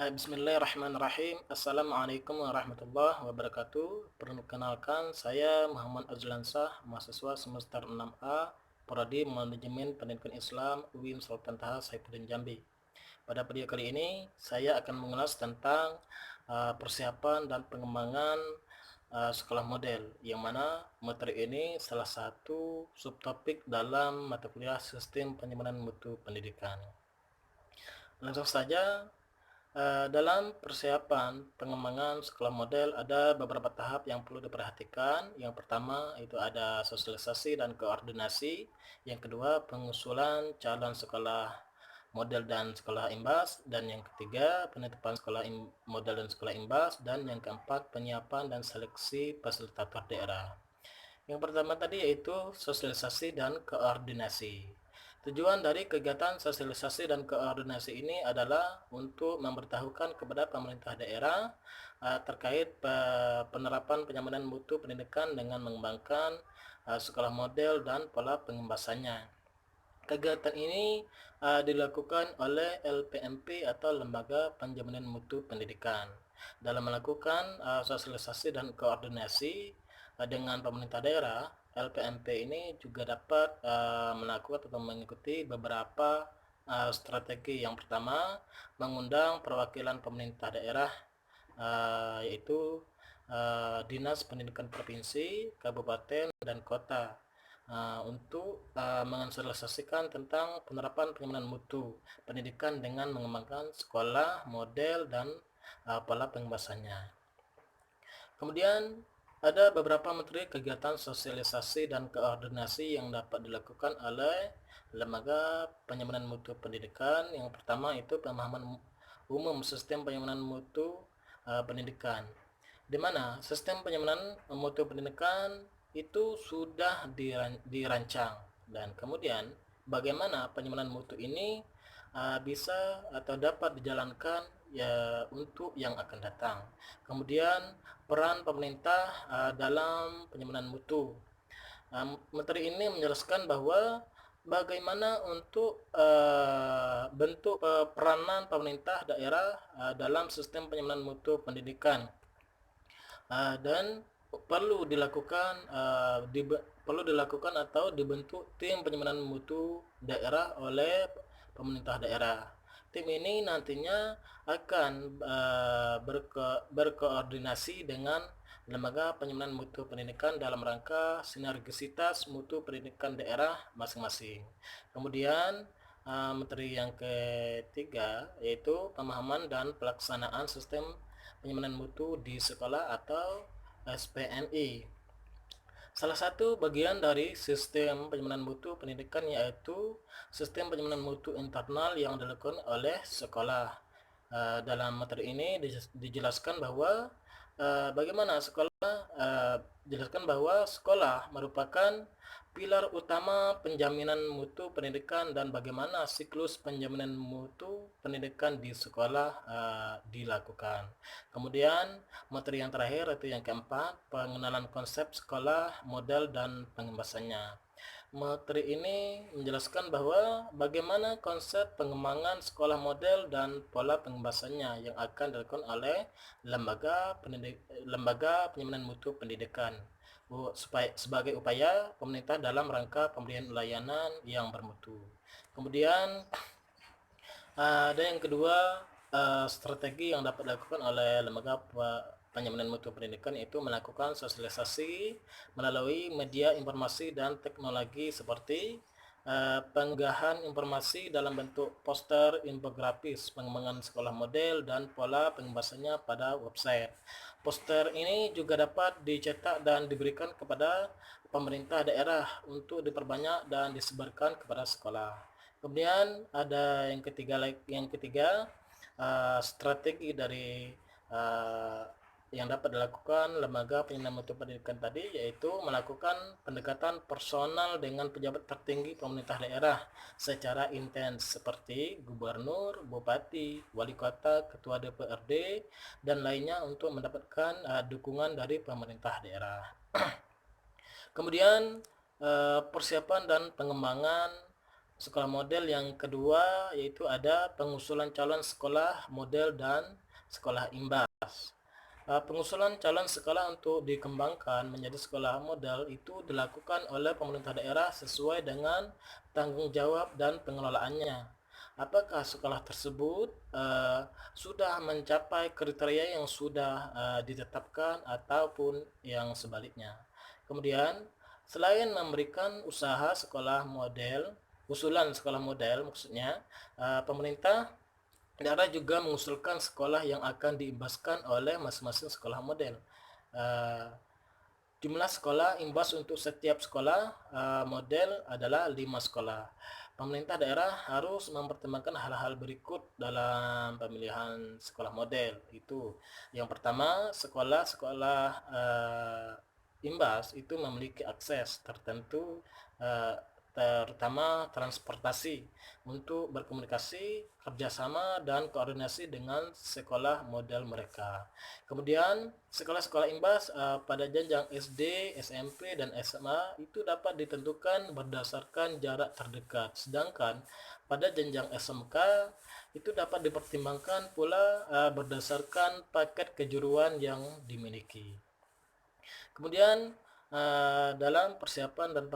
Bismillahirrahmanirrahim. Assalamualaikum warahmatullahi wabarakatuh. Perkenalkan, saya Muhammad Azlansah, mahasiswa semester 6A, Prodi Manajemen Pendidikan Islam, UIN Sultan Taha Saifuddin Jambi. Pada video kali ini, saya akan mengulas tentang persiapan dan pengembangan sekolah model, yang mana materi ini salah satu subtopik dalam mata kuliah Sistem Penyimpanan Mutu Pendidikan. Langsung saja. Dalam persiapan pengembangan sekolah model ada beberapa tahap yang perlu diperhatikan. Yang pertama itu ada sosialisasi dan koordinasi. Yang kedua pengusulan calon sekolah model dan sekolah imbas. Dan yang ketiga penetapan sekolah model dan sekolah imbas. Dan yang keempat penyiapan dan seleksi fasilitator daerah. Yang pertama tadi yaitu sosialisasi dan koordinasi. Tujuan dari kegiatan sosialisasi dan koordinasi ini adalah untuk memberitahukan kepada pemerintah daerah terkait penerapan penyamanan mutu pendidikan dengan mengembangkan sekolah model dan pola pengembasannya. Kegiatan ini dilakukan oleh LPMP atau Lembaga Penjaminan Mutu Pendidikan. Dalam melakukan sosialisasi dan koordinasi dengan pemerintah daerah, LPMP ini juga dapat melakukan atau mengikuti beberapa strategi. Yang pertama, mengundang perwakilan pemerintah daerah, yaitu Dinas Pendidikan Provinsi, Kabupaten, dan Kota untuk mensosialisasikan tentang penerapan penyempurnaan mutu pendidikan dengan mengembangkan sekolah model dan pola pengembasannya. Kemudian ada beberapa materi kegiatan sosialisasi dan koordinasi yang dapat dilakukan oleh Lembaga Penyempurnaan Mutu Pendidikan. Yang pertama itu pemahaman umum sistem penyempurnaan mutu pendidikan, di mana sistem penyempurnaan mutu pendidikan itu sudah dirancang, dan kemudian bagaimana penyempurnaan mutu ini bisa atau dapat dijalankan ya untuk yang akan datang. Kemudian peran pemerintah dalam penyempurnaan mutu. Materi ini menjelaskan bahwa bagaimana untuk bentuk peranan pemerintah daerah dalam sistem penyempurnaan mutu pendidikan, dan perlu dilakukan atau dibentuk tim penyempurnaan mutu daerah oleh pemerintah daerah. Tim ini nantinya akan berkoordinasi dengan Lembaga Penyempurnaan Mutu Pendidikan dalam rangka sinergisitas mutu pendidikan daerah masing-masing. Kemudian materi yang ketiga yaitu pemahaman dan pelaksanaan sistem penyempurnaan mutu di sekolah atau SPMI. Salah satu bagian dari sistem penyempurnaan mutu pendidikan yaitu sistem penyempurnaan mutu internal yang dilakukan oleh sekolah. Dalam materi ini dijelaskan bahwa bagaimana sekolah merupakan pilar utama penjaminan mutu pendidikan dan bagaimana siklus penjaminan mutu pendidikan di sekolah dilakukan. Kemudian materi yang terakhir yaitu yang keempat, pengenalan konsep sekolah model dan pengembasannya. Materi ini menjelaskan bahwa bagaimana konsep pengembangan sekolah model dan pola pengembasannya yang akan dilakukan oleh Lembaga Penyempurnaan Mutu Pendidikan sebagai upaya pemerintah dalam rangka pemberian layanan yang bermutu. Kemudian ada yang kedua, strategi yang dapat dilakukan oleh Lembaga Penyempurnaan Mutu Pendidikan itu melakukan sosialisasi melalui media informasi dan teknologi seperti penggahan informasi dalam bentuk poster, infografis, pengembangan sekolah model dan pola pengembasannya pada website. Poster ini juga dapat dicetak dan diberikan kepada pemerintah daerah untuk diperbanyak dan disebarkan kepada sekolah. Kemudian ada yang ketiga, strategi dari yang dapat dilakukan Lembaga Penyempurnaan Mutu Pendidikan tadi yaitu melakukan pendekatan personal dengan pejabat tertinggi pemerintah daerah secara intens seperti gubernur, bupati, wali kota, ketua DPRD dan lainnya untuk mendapatkan dukungan dari pemerintah daerah. Kemudian persiapan dan pengembangan sekolah model yang kedua yaitu ada pengusulan calon sekolah model dan sekolah imbas. Pengusulan calon sekolah untuk dikembangkan menjadi sekolah model itu dilakukan oleh pemerintah daerah sesuai dengan tanggung jawab dan pengelolaannya. Apakah sekolah tersebut sudah mencapai kriteria yang sudah ditetapkan ataupun yang sebaliknya. Kemudian, selain memberikan usaha sekolah model, usulan sekolah model maksudnya, pemerintah daerah juga mengusulkan sekolah yang akan diimbaskan oleh masing-masing sekolah model. Uh, Jumlah sekolah imbas untuk setiap sekolah model adalah 5 sekolah. Pemerintah daerah harus mempertimbangkan hal-hal berikut dalam pemilihan sekolah model. Itu yang pertama, sekolah-sekolah imbas itu memiliki akses tertentu, uh, terutama transportasi untuk berkomunikasi, kerjasama, dan koordinasi dengan sekolah model mereka. Kemudian sekolah-sekolah imbas pada jenjang SD, SMP, dan SMA itu dapat ditentukan berdasarkan jarak terdekat. Sedangkan pada jenjang SMK itu dapat dipertimbangkan pula berdasarkan paket kejuruan yang dimiliki. Kemudian dalam persiapan dan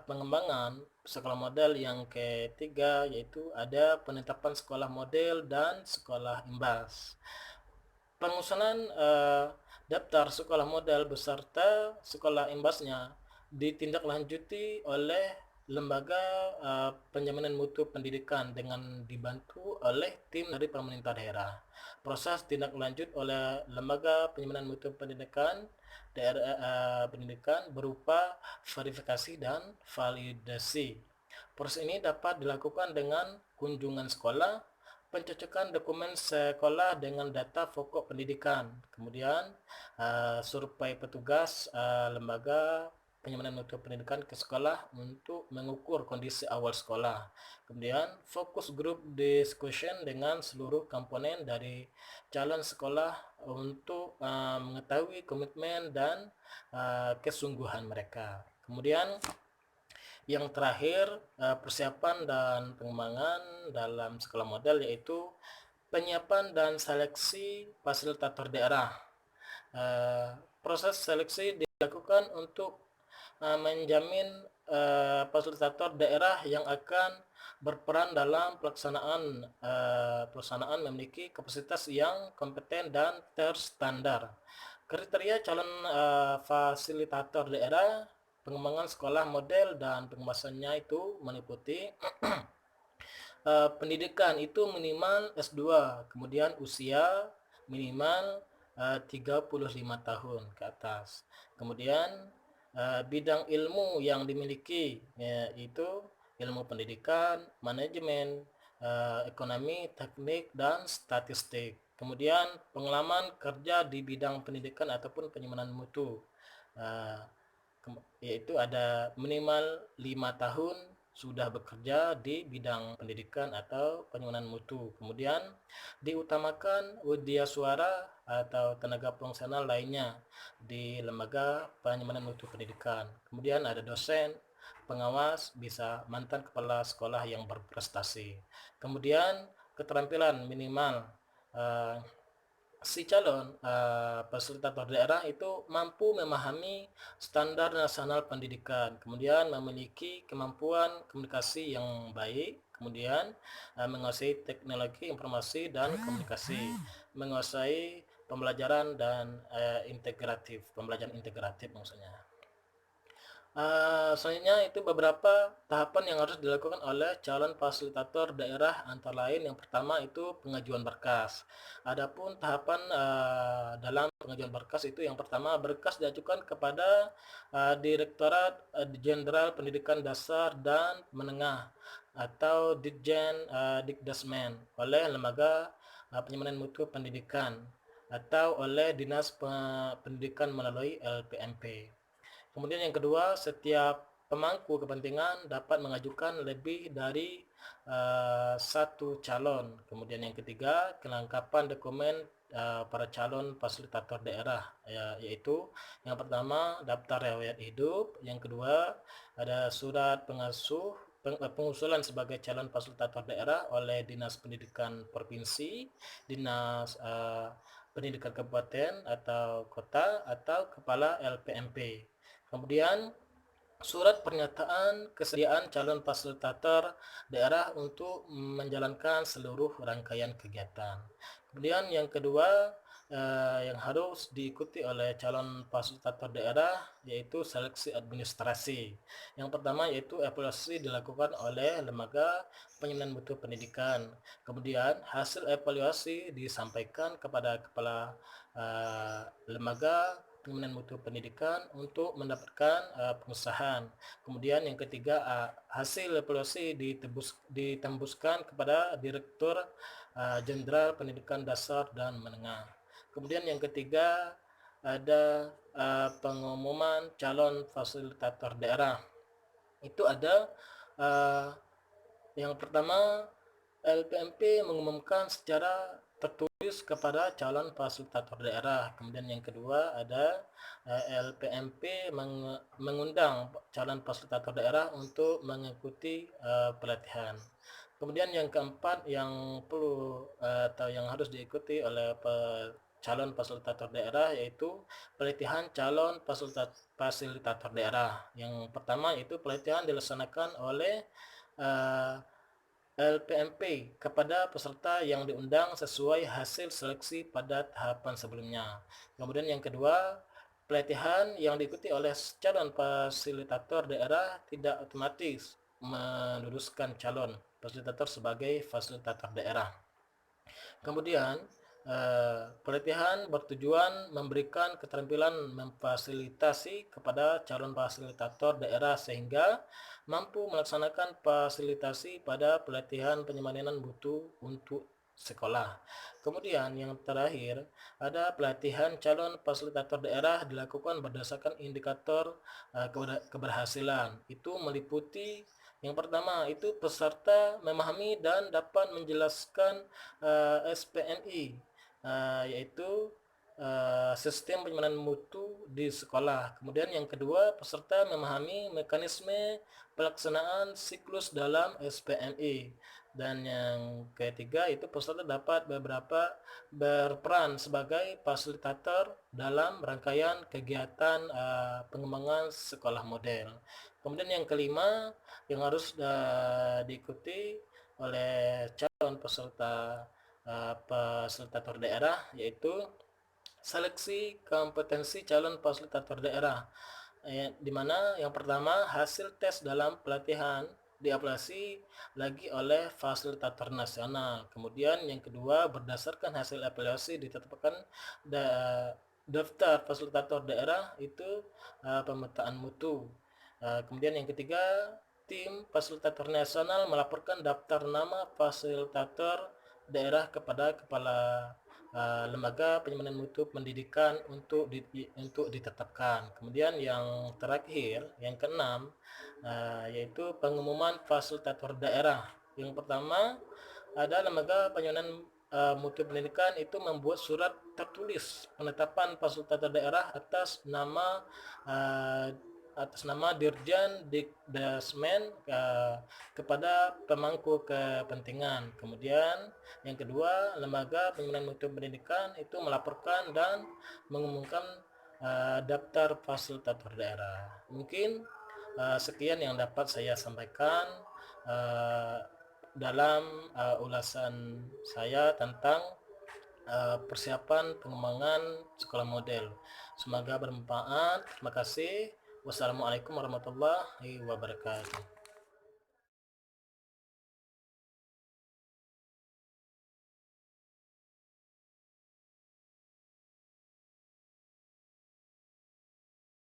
pengembangan sekolah model yang ketiga yaitu ada penetapan sekolah model dan sekolah imbas. Pengusulan daftar sekolah model beserta sekolah imbasnya ditindaklanjuti oleh lembaga penjaminan mutu pendidikan dengan dibantu oleh tim dari pemerintah daerah. Proses tindak lanjut oleh lembaga penjaminan mutu pendidikan daerah pendidikan berupa verifikasi dan validasi. Proses ini dapat dilakukan dengan kunjungan sekolah, pencocokan dokumen sekolah dengan data pokok pendidikan, kemudian survei petugas lembaga penyempurnaan mutu pendidikan ke sekolah untuk mengukur kondisi awal sekolah. Kemudian fokus group discussion dengan seluruh komponen dari calon sekolah untuk mengetahui komitmen dan kesungguhan mereka. Kemudian yang terakhir persiapan dan pengembangan dalam sekolah model yaitu penyiapan dan seleksi fasilitator daerah. Proses seleksi dilakukan untuk menjamin fasilitator daerah yang akan berperan dalam pelaksanaan memiliki kapasitas yang kompeten dan terstandar. Kriteria calon fasilitator daerah pengembangan sekolah model dan pengemasannya itu meliputi pendidikan itu minimal S2, kemudian usia minimal 35 tahun ke atas. Kemudian bidang ilmu yang dimiliki yaitu ilmu pendidikan, manajemen, ekonomi, teknik, dan statistik. Kemudian pengalaman kerja di bidang pendidikan ataupun penyempurnaan mutu yaitu ada minimal 5 tahun sudah bekerja di bidang pendidikan atau penyempurnaan mutu. Kemudian diutamakan widya suara atau tenaga profesional lainnya di lembaga penyempurnaan mutu pendidikan. Kemudian ada dosen, pengawas, bisa mantan kepala sekolah yang berprestasi. Kemudian keterampilan minimal si calon fasilitator daerah itu mampu memahami standar nasional pendidikan, kemudian memiliki kemampuan komunikasi yang baik, kemudian menguasai teknologi informasi dan komunikasi, menguasai pembelajaran dan pembelajaran integratif maksudnya. Selanjutnya itu beberapa tahapan yang harus dilakukan oleh calon fasilitator daerah, antara lain yang pertama itu pengajuan berkas. Adapun tahapan dalam pengajuan berkas itu yang pertama berkas diajukan kepada Direktorat Jenderal Pendidikan Dasar dan Menengah atau Ditjen Dikdasmen oleh lembaga penyempurnaan mutu pendidikan atau oleh Dinas Pendidikan melalui LPMP. Kemudian yang kedua, setiap pemangku kepentingan dapat mengajukan lebih dari satu calon. Kemudian yang ketiga, kelengkapan dokumen para calon fasilitator daerah, yaitu yang pertama daftar riwayat hidup, yang kedua ada surat pengasuh, pengusulan sebagai calon fasilitator daerah oleh Dinas Pendidikan Provinsi, Dinas Pendidikan Kabupaten atau Kota, atau Kepala LPMP. Kemudian surat pernyataan kesediaan calon fasilitator daerah untuk menjalankan seluruh rangkaian kegiatan. Kemudian yang kedua yang harus diikuti oleh calon fasilitator daerah yaitu seleksi administrasi. Yang pertama yaitu evaluasi dilakukan oleh lembaga penyuluhan mutu pendidikan. Kemudian hasil evaluasi disampaikan kepada kepala lembaga penyuluhan mutu pendidikan untuk mendapatkan pengusahaan. Kemudian yang ketiga hasil evaluasi ditembuskan kepada Direktur Jenderal Pendidikan Dasar dan Menengah. Kemudian yang ketiga ada pengumuman calon fasilitator daerah. Itu ada yang pertama LPMP mengumumkan secara tertulis kepada calon fasilitator daerah. Kemudian yang kedua ada LPMP mengundang calon fasilitator daerah untuk mengikuti pelatihan. Kemudian yang keempat yang perlu atau yang harus diikuti oleh calon fasilitator daerah yaitu pelatihan calon fasilitator daerah. Yang pertama yaitu pelatihan dilaksanakan oleh LPMP kepada peserta yang diundang sesuai hasil seleksi pada tahapan sebelumnya. Kemudian yang kedua, pelatihan yang diikuti oleh calon fasilitator daerah tidak otomatis meluluskan calon fasilitator sebagai fasilitator daerah. Kemudian pelatihan bertujuan memberikan keterampilan memfasilitasi kepada calon fasilitator daerah sehingga mampu melaksanakan fasilitasi pada pelatihan penyemanan mutu untuk sekolah. Kemudian yang terakhir ada pelatihan calon fasilitator daerah dilakukan berdasarkan indikator keberhasilan. Itu meliputi yang pertama itu peserta memahami dan dapat menjelaskan SPMI yaitu sistem penyemanan mutu di sekolah. Kemudian yang kedua, peserta memahami mekanisme pelaksanaan siklus dalam SPMI. Dan yang ketiga itu peserta dapat berperan sebagai fasilitator dalam rangkaian kegiatan pengembangan sekolah model. Kemudian yang kelima yang harus diikuti oleh calon peserta fasilitator daerah yaitu seleksi kompetensi calon fasilitator daerah, di mana yang pertama hasil tes dalam pelatihan dievaluasi lagi oleh fasilitator nasional. Kemudian yang kedua berdasarkan hasil evaluasi ditetapkan daftar fasilitator daerah itu pemetaan mutu. Kemudian yang ketiga tim fasilitator nasional melaporkan daftar nama fasilitator daerah kepada kepala lembaga penyemanan mutu pendidikan untuk ditetapkan. Kemudian yang terakhir, yang keenam, yaitu pengumuman fasilitator daerah. Yang pertama ada lembaga penyemanan mutu pendidikan itu membuat surat tertulis penetapan fasilitator daerah atas nama Dirjen Dikdasmen kepada pemangku kepentingan. Kemudian yang kedua, lembaga penyemanan mutu pendidikan itu melaporkan dan mengumumkan daftar fasilitator daerah. Mungkin sekian yang dapat saya sampaikan dalam ulasan saya tentang persiapan pengembangan sekolah model. Semoga bermanfaat. Terima kasih. Wassalamualaikum warahmatullahi wabarakatuh.